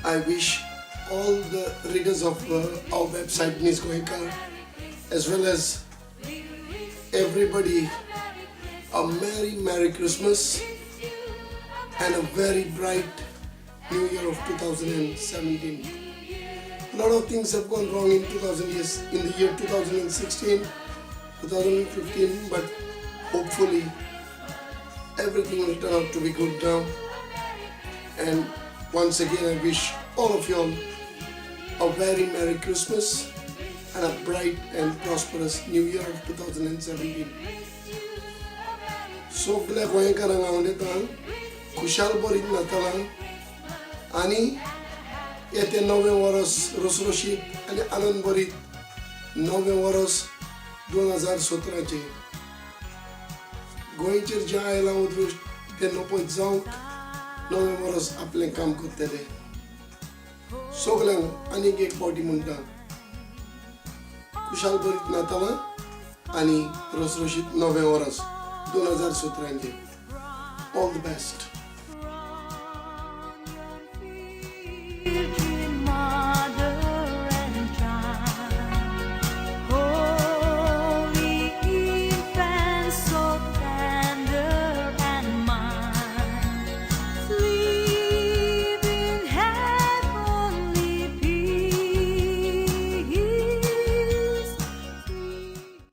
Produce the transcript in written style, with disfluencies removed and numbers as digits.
I wish all the readers of our website Ms. Goenka as well as everybody a Merry Christmas and a very bright New Year of 2017. A lot of things have gone wrong in the year 2016, 2015, but hopefully everything will turn out to be good now. And once again, I wish all of you all a very Merry Christmas and a bright and prosperous New Year of 2017. सगळ्या गोंयकारांक हांव दिता खुशाल बरीत नातालां आनी येते नवें verse रसरशीत आनी आनंद भरीत नवें वर्स 2017 गोंयचेर जें आयलां उदृश्ट तें नपय जावंक नवें वर्स आपलें काम करतलें. सगळ्यांक आनीक एक फावटी म्हणटा खुशाल बरीत नातालां आनी रसरशीत नवें वर्स 2017. All the best.